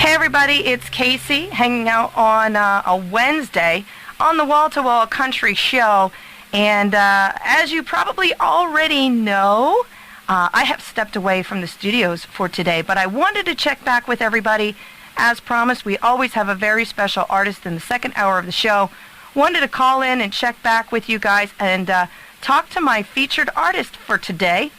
Hey everybody, it's Casey hanging out on a Wednesday on the Wall to Wall Country Show. And as you probably already know, I have stepped away from the studios for today, but I wanted to check back with everybody. As promised, we always have a very special artist in the second hour of the show. Wanted to call in and check back with you guys and talk to my featured artist for today.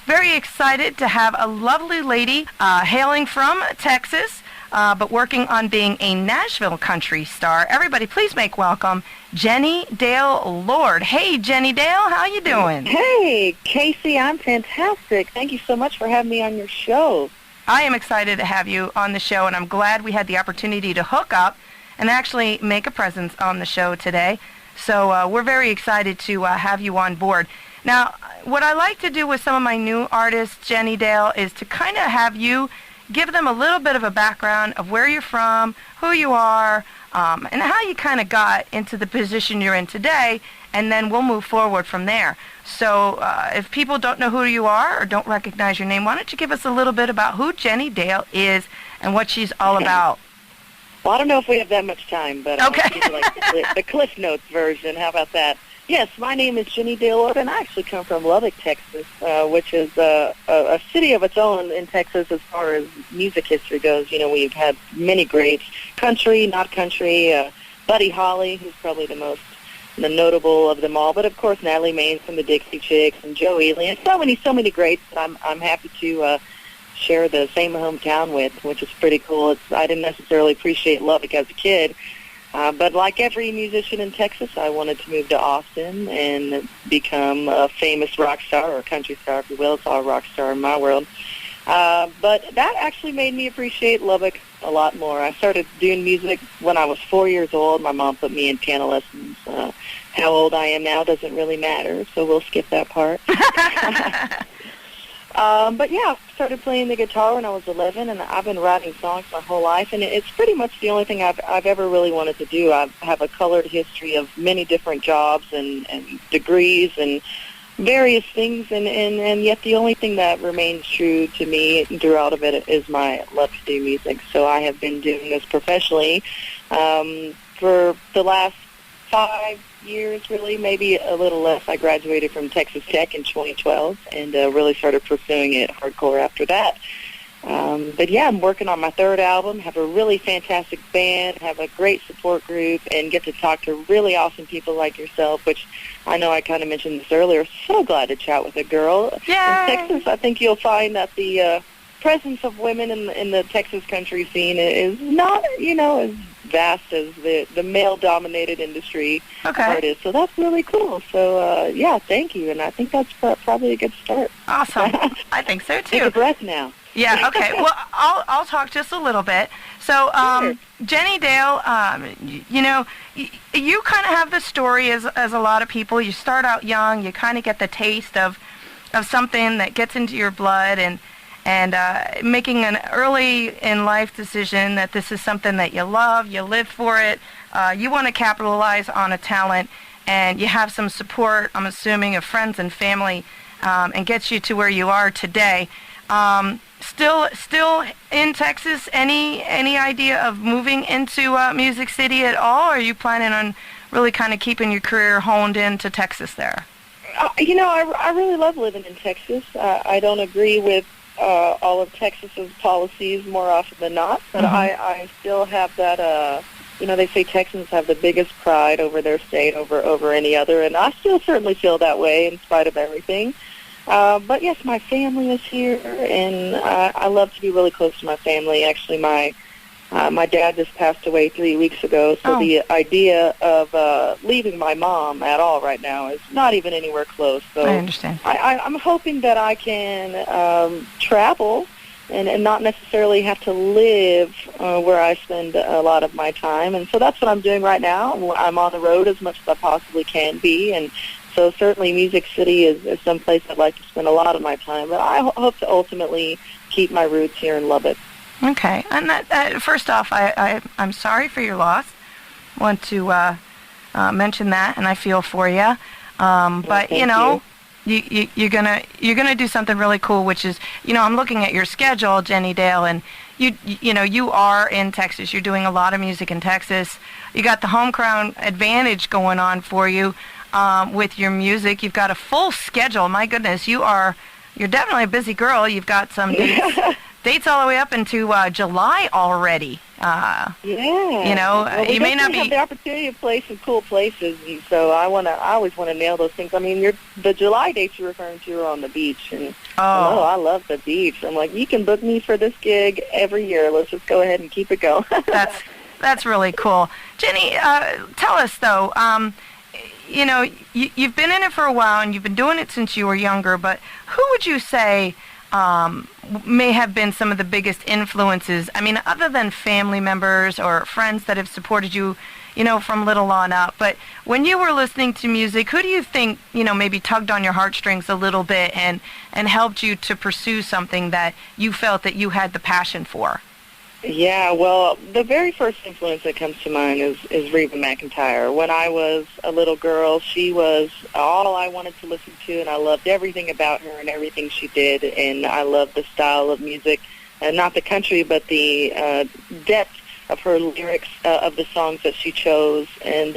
Very excited to have a lovely lady hailing from Texas, but working on being a Nashville country star. Everybody, please make welcome Jenni Dale Lord. Hey, Jenni Dale, how you doing? Hey, Casey, I'm fantastic. Thank you so much for having me on your show. I am excited to have you on the show, and I'm glad we had the opportunity to hook up and actually make a presence on the show today. So we're very excited to have you on board. Now, what I like to do with some of my new artists, Jenni Dale, is to kind of have you give them a little bit of a background of where you're from, who you are, and how you kind of got into the position you're in today, and then we'll move forward from there. So if people don't know who you are or don't recognize your name, why don't you give us a little bit about who Jenni Dale is and what she's all about? Well, I don't know if we have that much time, but okay. I'll give you like the Cliff Notes version. How about that? Yes, my name is Jenni Dale Lord, and I actually come from Lubbock, Texas, which is a city of its own in Texas as far as music history goes. You know, we've had many greats, country, not country, Buddy Holly, who's probably the notable of them all, but of course Natalie Maines from the Dixie Chicks and Joe Ely, and so many greats that I'm happy to share the same hometown with, which is pretty cool. I didn't necessarily appreciate Lubbock as a kid. But like every musician in Texas, I wanted to move to Austin and become a famous rock star, or a country star, if you will. It's all a rock star in my world. But that actually made me appreciate Lubbock a lot more. I started doing music when I was 4 years old. My mom put me in piano lessons. How old I am now doesn't really matter, so we'll skip that part. But yeah, I started playing the guitar when I was 11, and I've been writing songs my whole life, and it's pretty much the only thing I've ever really wanted to do. I have a colored history of many different jobs and degrees and various things, and yet the only thing that remains true to me throughout of it is my love to do music. So I have been doing this professionally for the last 5 years, really, maybe a little less. I graduated from Texas Tech in 2012 and really started pursuing it hardcore after that. But yeah, I'm working on my third album, have a really fantastic band, have a great support group, and get to talk to really awesome people like yourself, which I know I kind of mentioned this earlier. So glad to chat with a girl. Yay! In Texas, I think you'll find that the presence of women in the Texas country scene is not, as vast as the male-dominated industry part is. So that's really cool. So, yeah, thank you. And I think that's probably a good start. Awesome. I think so, too. Take a breath now. Yeah, okay. Well, I'll talk just a little bit. So, Sure. Jenni Dale, you kind of have the story as a lot of people. You start out young. You kind of get the taste of something that gets into your blood, and making an early in life decision that this is something that you love, you live for it, you want to capitalize on a talent, and you have some support, I'm assuming, of friends and family, and gets you to where you are today. Still in Texas, any idea of moving into Music City at all, or are you planning on really kind of keeping your career honed into Texas there? I really love living in Texas. I don't agree with all of Texas's policies more often than not, but I still have that, they say Texans have the biggest pride over their state over any other, and I still certainly feel that way in spite of everything. But yes, my family is here, and I love to be really close to my family. Actually, my dad just passed away 3 weeks ago, so the idea of leaving my mom at all right now is not even anywhere close. So I understand. I'm hoping that I can travel and not necessarily have to live where I spend a lot of my time. And so that's what I'm doing right now. I'm on the road as much as I possibly can be, and so certainly Music City is some place I'd like to spend a lot of my time, but I hope to ultimately keep my roots here in Lubbock. Okay, and that first off, I'm sorry for your loss. Want to mention that, and I feel for you. But you're gonna do something really cool, which is, I'm looking at your schedule, Jenni Dale, and you are in Texas. You're doing a lot of music in Texas. You got the home crown advantage going on for you with your music. You've got a full schedule. My goodness, you're definitely a busy girl. You've got some dates all the way up into July already. Yeah. Well, you may not have the opportunity to play some cool places, and so I always want to nail those things. I mean, the July dates you're referring to are on the beach, and I love the beach. I'm like, you can book me for this gig every year. Let's just go ahead and keep it going. That's really cool. Jenni, tell us though. You've been in it for a while, and you've been doing it since you were younger. But who would you say may have been some of the biggest influences? I mean, other than family members or friends that have supported you, from little on up. But when you were listening to music, who do you think, maybe tugged on your heartstrings a little bit and helped you to pursue something that you felt that you had the passion for? Yeah, well, the very first influence that comes to mind is Reba McEntire. When I was a little girl, she was all I wanted to listen to, and I loved everything about her and everything she did, and I loved the style of music, and not the country, but the depth of her lyrics, of the songs that she chose, and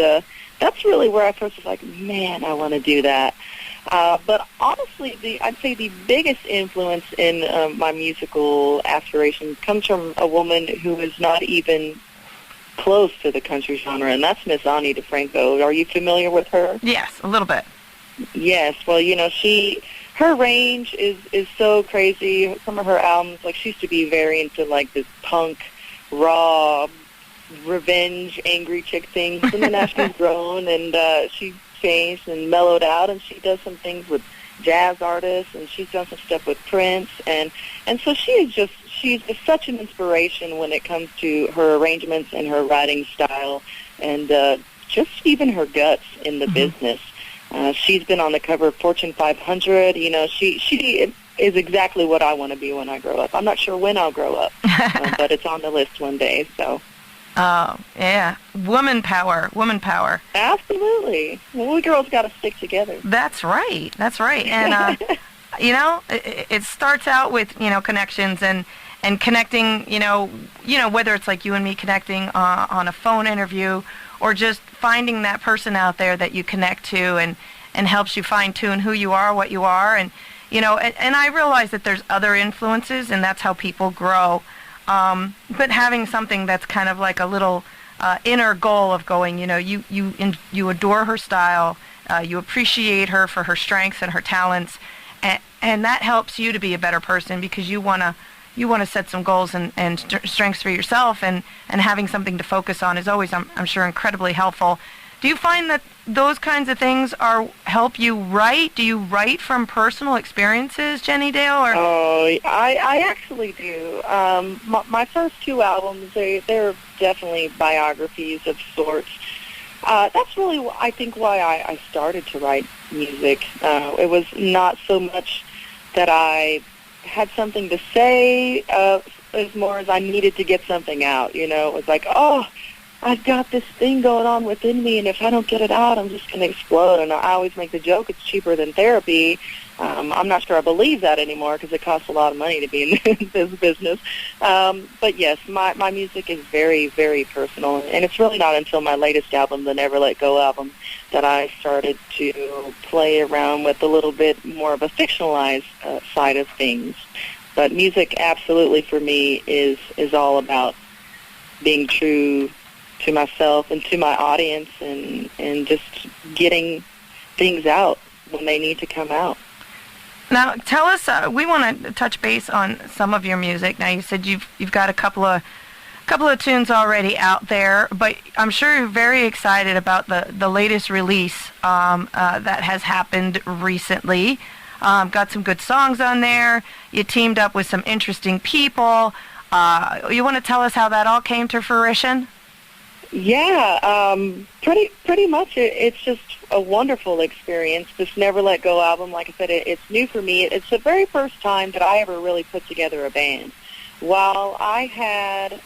that's really where I first was like, man, I want to do that. But honestly, I'd say the biggest influence in my musical aspirations comes from a woman who is not even close to the country genre, and that's Miss Ani DeFranco. Are you familiar with her? Yes, a little bit. Yes. Well, her range is so crazy. Some of her albums, like, she used to be very into like this punk, raw, revenge, angry chick things, and then as she's grown and she changed and mellowed out, and she does some things with jazz artists, and she's done some stuff with Prince, and so she's just such an inspiration when it comes to her arrangements and her writing style, and just even her guts in the business. She's been on the cover of Fortune 500. She is exactly what I want to be when I grow up. I'm not sure when I'll grow up, but it's on the list one day. So. Oh, yeah. Woman power. Absolutely. Well, we girls got to stick together. That's right. And, it starts out with, connections and connecting, whether it's like you and me connecting on a phone interview or just finding that person out there that you connect to and helps you fine-tune who you are, what you are. And, and I realize that there's other influences, and that's how people grow. But having something that's kind of like a little inner goal of going, you adore her style, you appreciate her for her strengths and her talents, and that helps you to be a better person because you want to set some goals and strengths for yourself, and having something to focus on is always, I'm sure, incredibly helpful. Do you find that those kinds of things help you write? Do you write from personal experiences, Jenni Dale? Or? Oh, I actually do. My first two albums, they're definitely biographies of sorts. That's really, I think, why I started to write music. It was not so much that I had something to say, as more as I needed to get something out. It was like, I've got this thing going on within me, and if I don't get it out, I'm just going to explode. And I always make the joke, it's cheaper than therapy. I'm not sure I believe that anymore because it costs a lot of money to be in this business. But yes, my music is very, very personal, and it's really not until my latest album, the Never Let Go album, that I started to play around with a little bit more of a fictionalized side of things. But music, absolutely, for me, is all about being true to myself and to my audience, and just getting things out when they need to come out. Now, tell us, we want to touch base on some of your music. Now, you said you've got a couple of tunes already out there, but I'm sure you're very excited about the latest release that has happened recently. Got some good songs on there. You teamed up with some interesting people. You want to tell us how that all came to fruition? Yeah, pretty much. It's just a wonderful experience. This Never Let Go album, like I said, it's new for me. It's the very first time that I ever really put together a band. While I had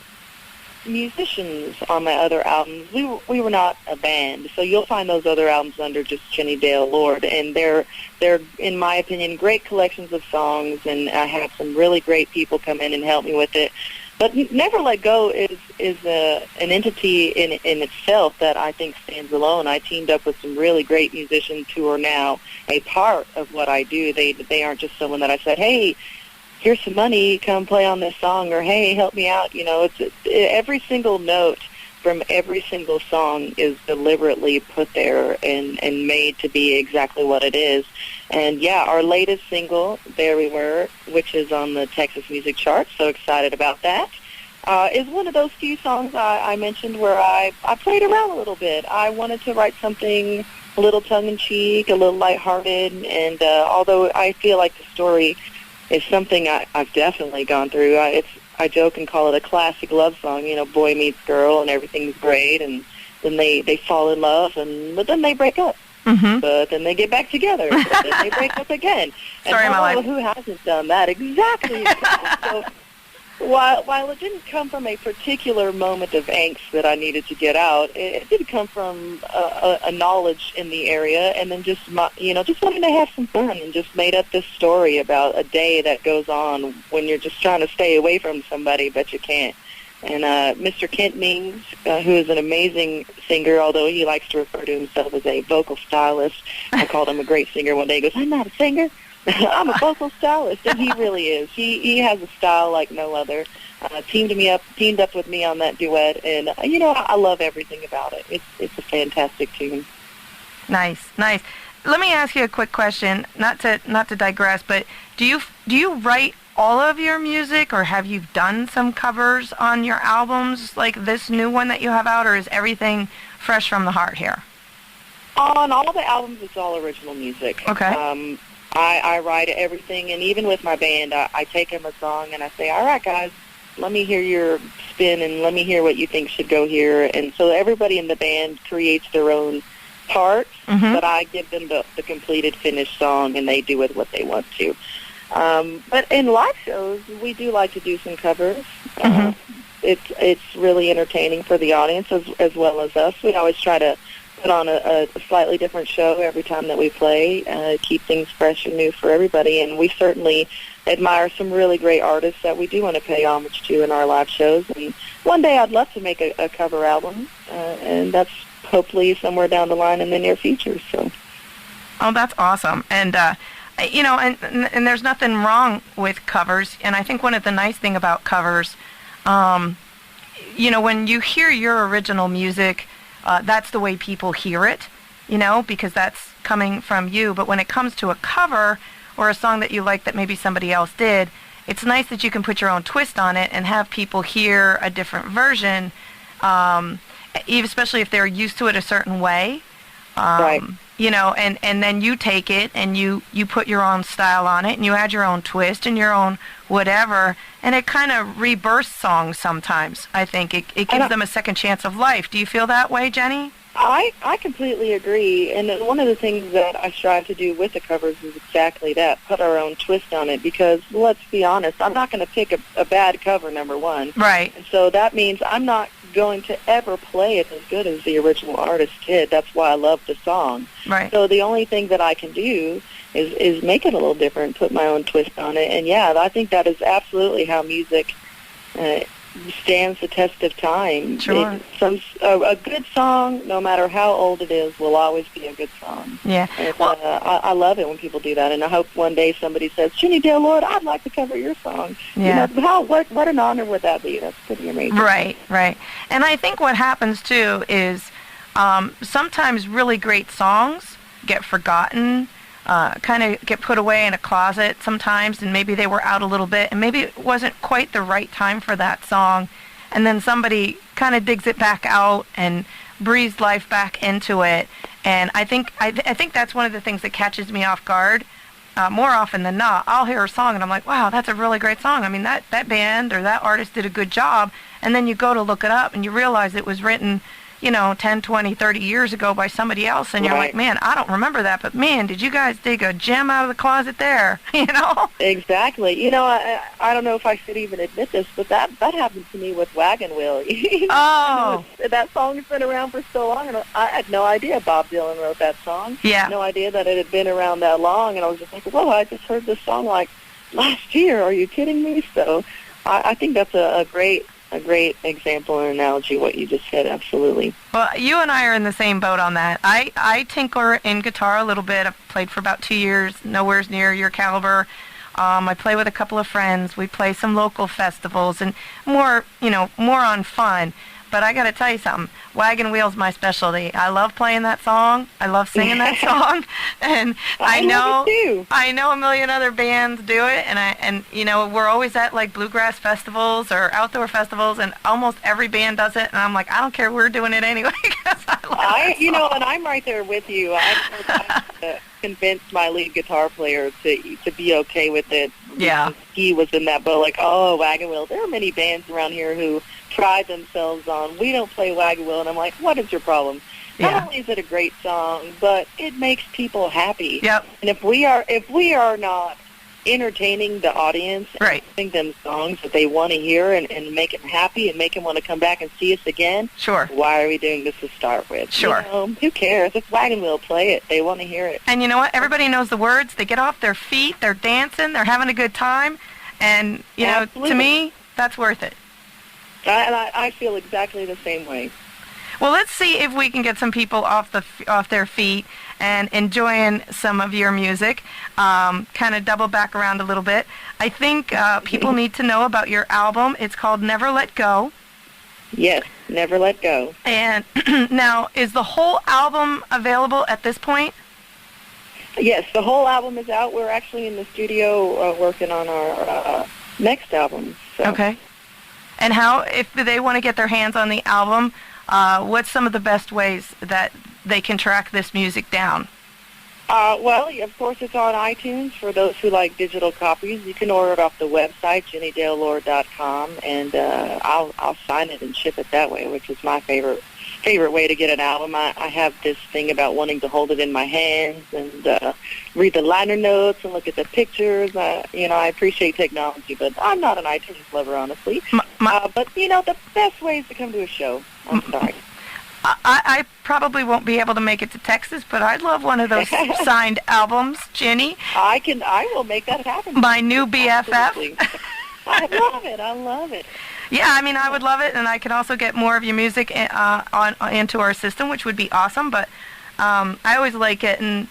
musicians on my other albums, we were not a band. So you'll find those other albums under just Jenni Dale Lord, and they're in my opinion great collections of songs. And I had some really great people come in and help me with it. But Never Let Go is an entity in itself that I think stands alone. I teamed up with some really great musicians who are now a part of what I do. They aren't just someone that I said, hey, here's some money, come play on this song, or hey, help me out. You know, every single note from every single song is deliberately put there and made to be exactly what it is. And yeah, our latest single, There We Were, which is on the Texas music charts, so excited about that, is one of those few songs I mentioned where I played around a little bit. I wanted to write something a little tongue-in-cheek, a little lighthearted, and although I feel like the story is something I've definitely gone through, I joke and call it a classic love song, you know, boy meets girl and everything's great, and then they fall in love, but then they break up. Mm-hmm. But then they get back together, but then they break up again. And who hasn't done that? Exactly. So while it didn't come from a particular moment of angst that I needed to get out, it did come from a knowledge in the area, and then just wanting to have some fun, and just made up this story about a day that goes on when you're just trying to stay away from somebody, but you can't. And Mr. Kent Mings, who is an amazing singer, although he likes to refer to himself as a vocal stylist. I called him a great singer one day. He goes, I'm not a singer. I'm a vocal stylist, and he really is. He has a style like no other. Teamed up with me on that duet, and I love everything about it. It's a fantastic tune. Nice. Let me ask you a quick question, not to digress, but do you write all of your music, or have you done some covers on your albums, like this new one that you have out, or is everything fresh from the heart here? On all the albums, it's all original music. Okay. I write everything, and even with my band, I take them a song and I say, all right, guys, let me hear your spin and let me hear what you think should go here. And so everybody in the band creates their own parts, mm-hmm. but I give them the completed, finished song, and they do with what they want to. But in live shows, we do like to do some covers. Mm-hmm. It's really entertaining for the audience as well as us. We always try to put on a slightly different show every time that we play, keep things fresh and new for everybody. And we certainly admire some really great artists that we do want to pay homage to in our live shows. And one day I'd love to make a cover album, and that's hopefully somewhere down the line in the near future. So. Oh, that's awesome. And, and there's nothing wrong with covers. And I think one of the nice thing about covers, when you hear your original music, that's the way people hear it, because that's coming from you. But when it comes to a cover or a song that you like that maybe somebody else did, it's nice that you can put your own twist on it and have people hear a different version, especially if they're used to it a certain way. Right. And then you take it and you put your own style on it and you add your own twist and your own whatever, and it kind of rebirths songs sometimes. I think it gives them a second chance of life. Do you feel that way, Jenny? I completely agree, and one of the things that I strive to do with the covers is exactly that, put our own twist on it, because let's be honest, I'm not going to pick a bad cover, number one. Right. And so that means I'm not going to ever play it as good as the original artist did. That's why I love the song. Right. So the only thing that I can do is make it a little different, put my own twist on it, and yeah, I think that is absolutely how music stands the test of time. Sure. A good song, no matter how old it is, will always be a good song. Yeah. And I love it when people do that, and I hope one day somebody says, Jenni Dale Lord, I'd like to cover your song. Yeah. What an honor would that be? That's pretty amazing. Right. And I think what happens, too, is sometimes really great songs get forgotten, kind of get put away in a closet sometimes, and maybe they were out a little bit, and maybe it wasn't quite the right time for that song, and then somebody kind of digs it back out and breathes life back into it. And I think that's one of the things that catches me off guard. More often than not, I'll hear a song and I'm like, wow, that's a really great song. I mean, that band or that artist did a good job, and then you go to look it up and you realize it was written 10, 20, 30 years ago by somebody else, and you're right. like, man, I don't remember that, but man, did you guys dig a gem out of the closet there, Exactly. I don't know if I should even admit this, but that happened to me with Wagon Wheel. Oh. That song's been around for so long, and I had no idea Bob Dylan wrote that song. Yeah. No idea that it had been around that long, and I was just like, whoa, I just heard this song like last year. Are you kidding me? So I think that's a great example and analogy, what you just said, absolutely. Well, you and I are in the same boat on that. I tinker in guitar a little bit. I've played for about 2 years, nowhere near your caliber. I play with a couple of friends. We play some local festivals and more on fun. But I got to tell you something. Wagon Wheel's my specialty. I love playing that song. I love singing that song. And I know love it too. I know a million other bands do it, and we're always at like bluegrass festivals or outdoor festivals, and almost every band does it. And I'm like, I don't care, we're doing it anyway because I love that song. And I'm right there with you. I convinced my lead guitar player to be okay with it. Yeah. He was in that boat, like, oh, Wagon Wheel. There are many bands around here who pride themselves on, we don't play Wagon Wheel. And I'm like, what is your problem? Not only is it a great song, but it makes people happy. Yep. And if we are not entertaining the audience and sing them songs that they want to hear and make them happy and make them want to come back and see us again, sure. Why are we doing this to start with? Sure. Who cares? It's Wagon Wheel. Play it. They want to hear it. And you know what? Everybody knows the words. They get off their feet. They're dancing. They're having a good time. And, to me, that's worth it. I feel exactly the same way. Well, let's see if we can get some people off their feet and enjoying some of your music. Kind of double back around a little bit. I think people need to know about your album. It's called Never Let Go. Yes, Never Let Go. And now, is the whole album available at this point? Yes, the whole album is out. We're actually in the studio working on our next album. So. Okay. And if they want to get their hands on the album, what's some of the best ways that they can track this music down? Well, of course, it's on iTunes for those who like digital copies. You can order it off the website, JenniDaleLord.com, and I'll sign it and ship it that way, which is my favorite way to get an album. I have this thing about wanting to hold it in my hands and read the liner notes and look at the pictures. I appreciate technology, but I'm not an iTunes lover, honestly. But the best way is to come to a show. I'm sorry. I probably won't be able to make it to Texas, but I'd love one of those signed albums, Jenny. I will make that happen. My new BFF. I love it. Yeah, I would love it, and I could also get more of your music into our system, which would be awesome. But I always like getting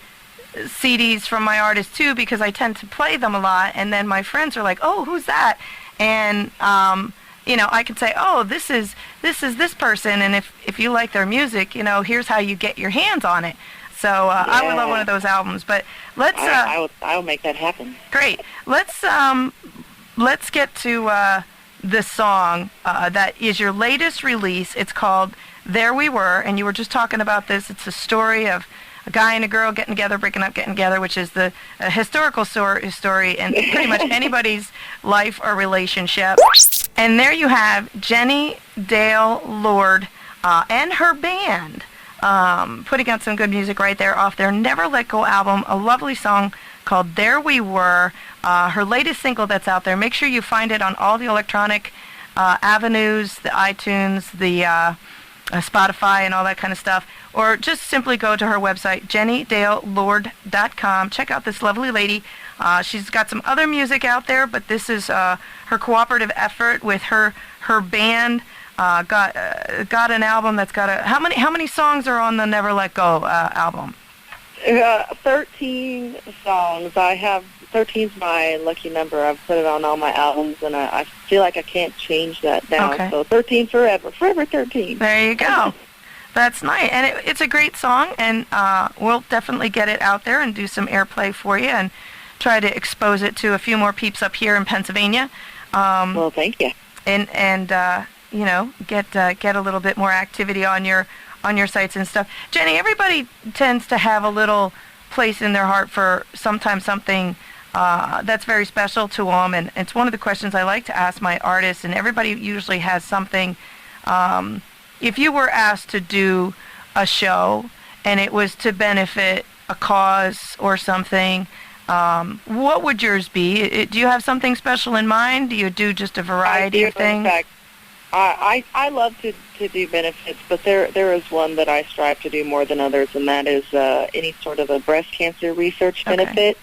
CDs from my artists too, because I tend to play them a lot, and then my friends are like, "Oh, who's that?" And I could say, "Oh, this is this person," and if you like their music, here's how you get your hands on it. So I would love one of those albums. But let's. I will make that happen. Great. Let's get to this song that is your latest release. It's called "There We Were," and you were just talking about this. It's a story of a guy and a girl getting together, breaking up, getting together, which is the historical story in pretty much anybody's life or relationship. And there you have Jenni Dale Lord and her band putting out some good music right there off their Never Let Go album, a lovely song called There We Were, her latest single that's out there. Make sure you find it on all the electronic avenues, the iTunes, the Spotify, and all that kind of stuff. Or just simply go to her website, JenniDaleLord.com. Check out this lovely lady. She's got some other music out there, but this is her cooperative effort with her band. Got an album that's got how many songs are on the Never Let Go album? 13 songs. I have 13's my lucky number. I've put it on all my albums, and I feel like I can't change that now. Okay. So 13 forever 13. There you go. That's nice, and it's a great song, and we'll definitely get it out there and do some airplay for you, and try to expose it to a few more peeps up here in Pennsylvania. Well, thank you. And get a little bit more activity on your sites and stuff. Jenny, everybody tends to have a little place in their heart for sometimes something that's very special to them, and it's one of the questions I like to ask my artists, and everybody usually has something. If you were asked to do a show and it was to benefit a cause or something, what would yours be? Do you have something special in mind? Do you do just a variety of things? In fact, I love to do benefits, but there is one that I strive to do more than others, and that is any sort of a breast cancer research benefit.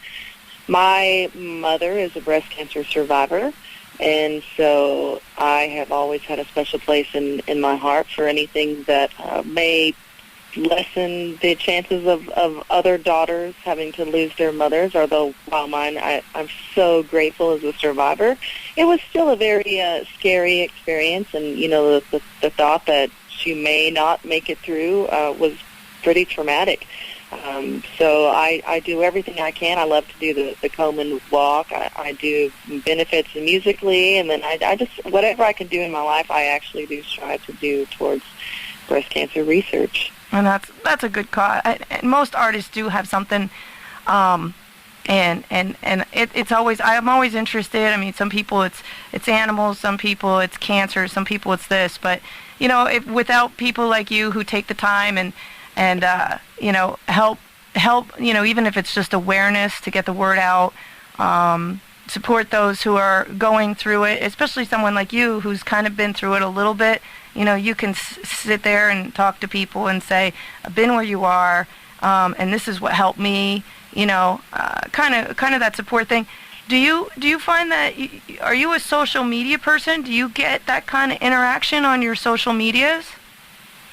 My mother is a breast cancer survivor, And so I have always had a special place in my heart for anything that may lessen the chances of other daughters having to lose their mothers, although while mine, I'm so grateful as a survivor. It was still a very scary experience, and, the thought that she may not make it through was pretty traumatic. So I do everything I can. I love to do the Komen walk. I do benefits musically, and then I just, whatever I can do in my life, I actually do strive to do towards breast cancer research. And that's a good cause. Most artists do have something, and it's always, I'm always interested. I mean, some people it's animals, some people it's cancer, some people it's this. But if without people like you who take the time and help, even if it's just awareness to get the word out, support those who are going through it, especially someone like you who's kind of been through it a little bit. You can sit there and talk to people and say, I've been where you are, and this is what helped me, kind of that support thing. Do you find that, are you a social media person? Do you get that kind of interaction on your social medias?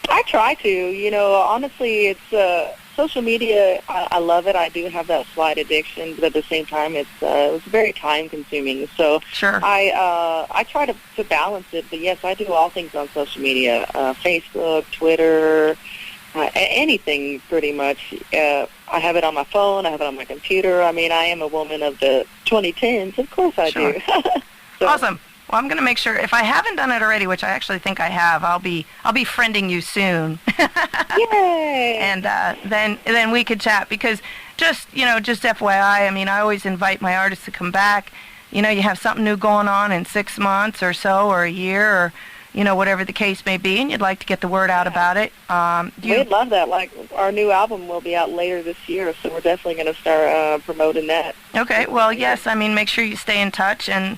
I try to. Honestly, it's social media. I love it. I do have that slight addiction, but at the same time, it's very time consuming. So sure. I try to balance it. But yes, I do all things on social media: Facebook, Twitter, anything pretty much. I have it on my phone. I have it on my computer. I mean, I am a woman of the 2010s. Of course, I sure. do. So, awesome. Well, I'm going to make sure, if I haven't done it already, which I actually think I have, I'll be friending you soon. Yay! And then we could chat, because just FYI, I mean, I always invite my artists to come back. You have something new going on in 6 months or so, or a year, or whatever the case may be, and you'd like to get the word out about it. We'd love that. Like, our new album will be out later this year, so we're definitely going to start promoting that. Okay. Well, yes. I mean, make sure you stay in touch, and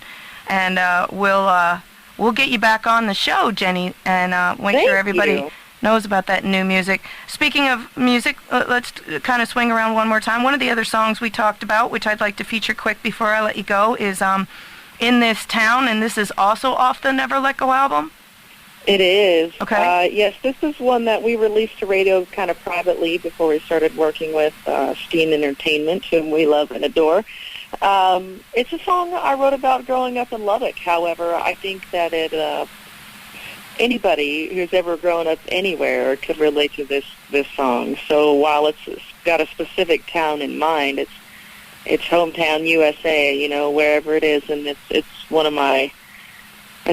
we'll get you back on the show, Jenni, and make sure everybody knows about that new music. Speaking of music, let's kind of swing around one more time. One of the other songs we talked about, which I'd like to feature quick before I let you go, is In This Town, and this is also off the Never Let Go album. It is. Okay. Yes, this is one that we released to radio kind of privately before we started working with Steen Entertainment, whom we love and adore. It's a song I wrote about growing up in Lubbock. However, I think that anybody who's ever grown up anywhere could relate to this song. So while it's got a specific town in mind, it's hometown USA, wherever it is, and it's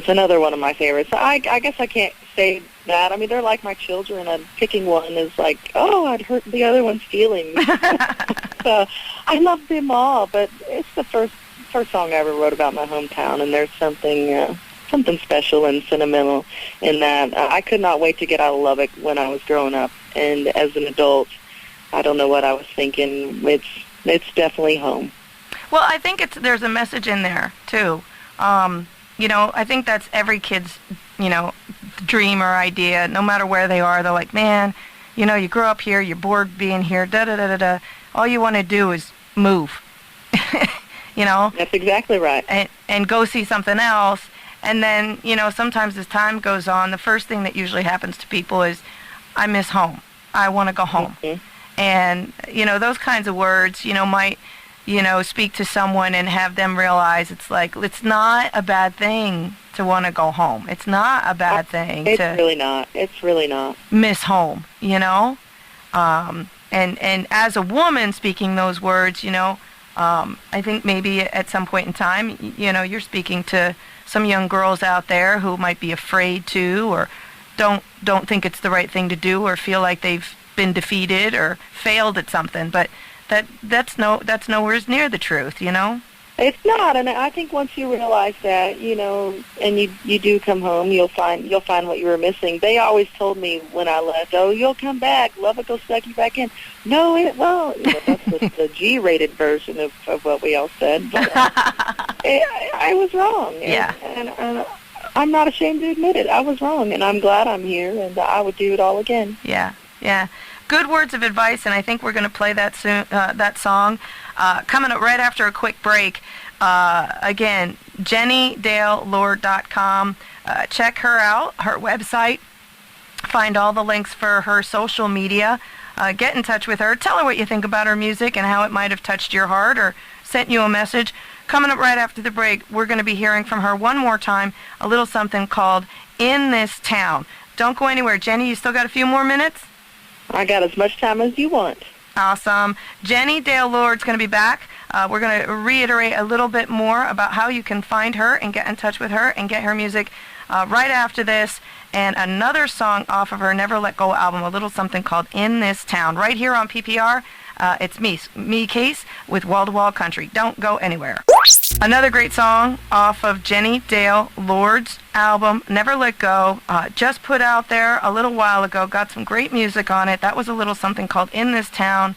another one of my favorites. I guess I can't say that. I mean, they're like my children, and picking one is like, oh, I'd hurt the other one's feelings. So I love them all, but it's the first song I ever wrote about my hometown, and there's something special and sentimental in that. I could not wait to get out of Lubbock when I was growing up, and as an adult, I don't know what I was thinking. It's definitely home. Well, I think there's a message in there too. I think that's every kid's, dream or idea. No matter where they are, they're like, man, you grow up here, you're bored being here, da-da-da-da-da. All you want to do is move, That's exactly right. And go see something else. And then, sometimes as time goes on, the first thing that usually happens to people is, I miss home. I want to go home. Mm-hmm. And, those kinds of words, might, speak to someone and have them realize it's not a bad thing to want to go home. It's not a bad thing It's really not. It's really not. Miss home, And as a woman speaking those words, I think maybe at some point in time, you're speaking to some young girls out there who might be afraid to, or don't think it's the right thing to do, or feel like they've been defeated or failed at something. But that's nowhere near the truth, It's not, and I think once you realize that, and you do come home, you'll find what you were missing. They always told me when I left, oh, you'll come back, Lubbock will suck you back in. No, it won't. That's the G-rated version of what we all said. But, I was wrong. Yeah. And I'm not ashamed to admit it. I was wrong, and I'm glad I'm here, and I would do it all again. Yeah, yeah. Good words of advice, and I think we're going to play that song coming up right after a quick break. Again, JenniDaleLord.com. Check her out, her website. Find all the links for her social media. Get in touch with her. Tell her what you think about her music and how it might have touched your heart or sent you a message. Coming up right after the break, we're going to be hearing from her one more time, a little something called In This Town. Don't go anywhere. Jenni, you still got a few more minutes? I got as much time as you want. Awesome. Jenni Dale Lord's going to be back. We're going to reiterate a little bit more about how you can find her and get in touch with her and get her music right after this. And another song off of her Never Let Go album, a little something called In This Town, right here on PPR. It's me, Case, with Wall to Wall Country. Don't go anywhere. Another great song off of Jenni Dale Lord's album, Never Let Go, just put out there a little while ago. Got some great music on it. That was a little something called In This Town.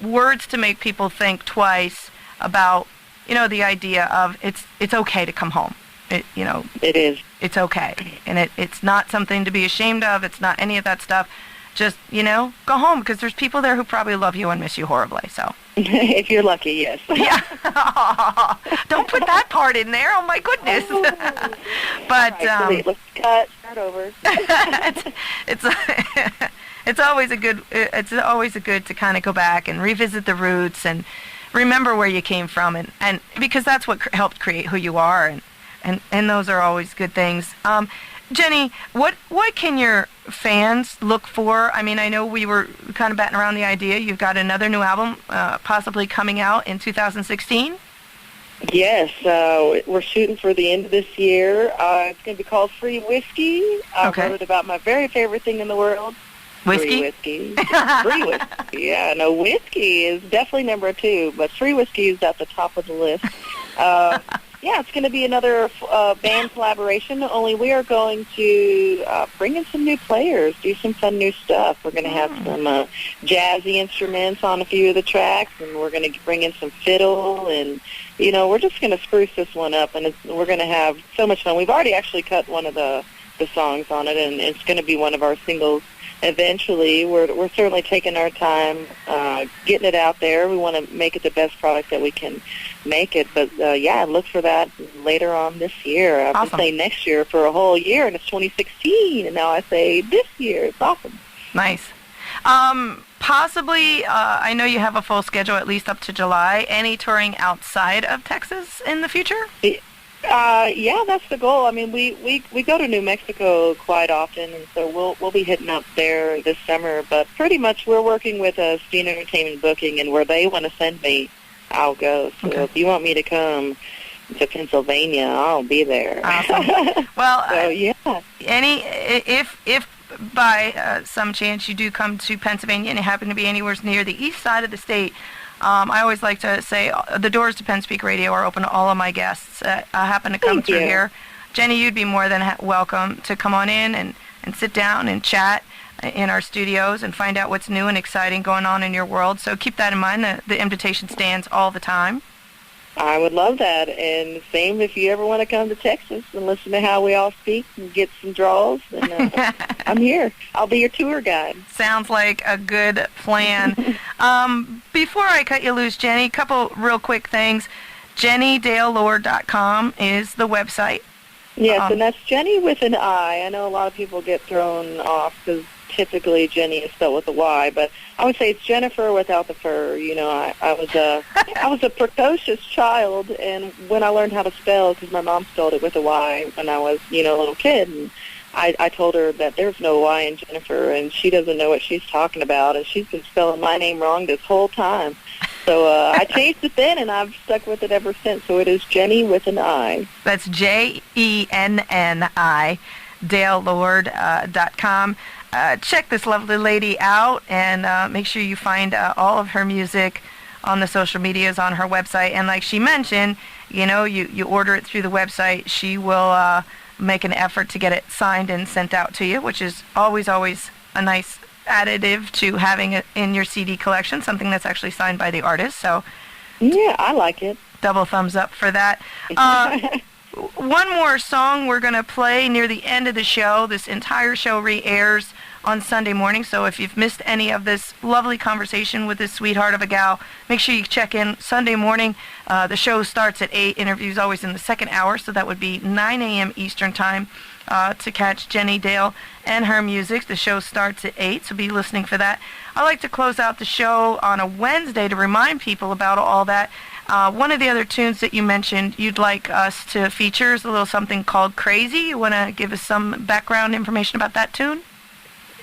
Words to make people think twice about, the idea of it's okay to come home. It is. It's okay. And it's not something to be ashamed of. It's not any of that stuff. Just, go home, because there's people there who probably love you and miss you horribly, so. If you're lucky, yes. Yeah. Don't put that part in there. Oh, my goodness. But, right, let's start over. It's always a good to kind of go back and revisit the roots and remember where you came from, and because that's what helped create who you are, and those are always good things. Jenni, what can your fans look for? I mean, I know we were kind of batting around the idea. You've got another new album possibly coming out in 2016. Yes, we're shooting for the end of this year. It's going to be called Free Whiskey. I wrote it about my very favorite thing in the world. Whiskey? Free whiskey. Free whiskey. Yeah, no, whiskey is definitely number 2, but free whiskey is at the top of the list. Yeah, it's going to be another band collaboration, only we are going to bring in some new players, do some fun new stuff. We're going to have some jazzy instruments on a few of the tracks, and we're going to bring in some fiddle, and, we're just going to spruce this one up, and we're going to have so much fun. We've already actually cut one of the songs on it, and it's going to be one of our singles. Eventually, we're certainly taking our time getting it out there. We want to make it the best product that we can make it. But, look for that later on this year. I've been saying next year for a whole year, and it's 2016, and now I say this year. It's awesome. Nice. Possibly, I know you have a full schedule at least up to July. Any touring outside of Texas in the future? Yeah, that's the goal. I mean, we go to New Mexico quite often, and so we'll be hitting up there this summer. But pretty much we're working with Steen Entertainment Booking, and where they want to send me, I'll go. So if you want me to come to Pennsylvania, I'll be there. Awesome. Well, so, yeah. If by some chance you do come to Pennsylvania and you happen to be anywhere near the east side of the state, I always like to say the doors to Penn Speak Radio are open to all of my guests. I happen to come through here. Jenni, you'd be more than welcome to come on in and sit down and chat in our studios and find out what's new and exciting going on in your world. So keep that in mind. The invitation stands all the time. I would love that. And same if you ever want to come to Texas and listen to how we all speak and get some draws. And, I'm here. I'll be your tour guide. Sounds like a good plan. Before I cut you loose, Jenni, a couple real quick things. JenniDaleLord.com is the website. Yes, and that's Jenni with an I. I know a lot of people get thrown off because typically Jenni is spelled with a Y, but I would say it's Jennifer without the fur. I was a precocious child, and when I learned how to spell, because my mom spelled it with a Y when I was, a little kid, and I told her that there's no Y in Jennifer, and she doesn't know what she's talking about, and she's been spelling my name wrong this whole time. So I changed it then, and I've stuck with it ever since. So it is Jenni with an I. That's JENNI, DaleLord.com. Check this lovely lady out, and make sure you find all of her music on the social medias on her website. And like she mentioned, you order it through the website. She will make an effort to get it signed and sent out to you, which is always a nice additive to having it in your CD collection, something that's actually signed by the artist. So yeah, I like it. Double thumbs up for that. one more song we're going to play near the end of the show. This entire show re-airs on Sunday morning, so if you've missed any of this lovely conversation with this sweetheart of a gal, make sure you check in Sunday morning. The show starts at 8, interviews always in the second hour, so that would be 9 a.m. Eastern Time to catch Jenni Dale and her music. The show starts at 8, so be listening for that. I like to close out the show on a Wednesday to remind people about all that. One of the other tunes that you mentioned you'd like us to feature is a little something called Crazy. You want to give us some background information about that tune?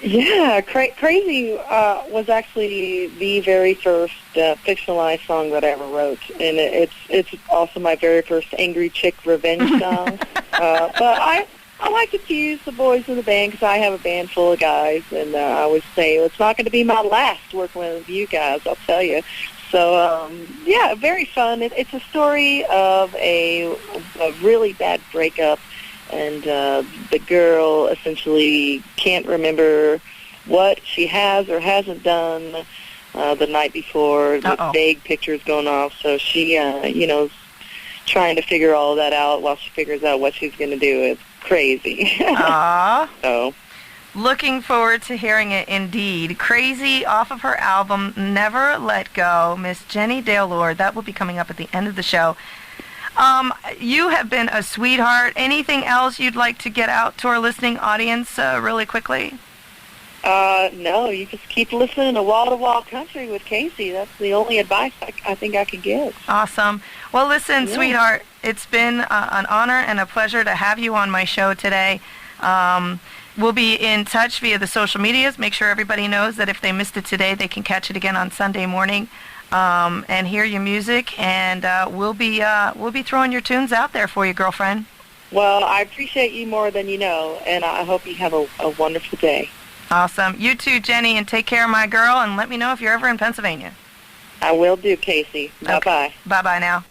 Yeah, Crazy was actually the very first fictionalized song that I ever wrote, and it's also my very first angry chick revenge song. But I like to use the boys in the band because I have a band full of guys, and I always say it's not going to be my last working with you guys, I'll tell you. So, yeah, very fun. It's a story of a really bad breakup, and the girl essentially can't remember what she has or hasn't done the night before. With vague pictures going off, so she, is trying to figure all that out while she figures out what she's going to do. It's crazy. Aww. So, looking forward to hearing it indeed. Crazy off of her album, Never Let Go, Miss Jenni Dale Lord. That will be coming up at the end of the show. You have been a sweetheart. Anything else you'd like to get out to our listening audience really quickly? No, you just keep listening to Wall Country with Casey. That's the only advice I think I can give. Awesome. Well, listen, sweetheart, it's been an honor and a pleasure to have you on my show today. We'll be in touch via the social medias. Make sure everybody knows that if they missed it today, they can catch it again on Sunday morning. And hear your music, and we'll be throwing your tunes out there for you, girlfriend. Well, I appreciate you more than you know, and I hope you have a wonderful day. Awesome. You too, Jenny, and take care of my girl, and let me know if you're ever in Pennsylvania. I will do, Casey. Bye-bye. Okay. Bye-bye now.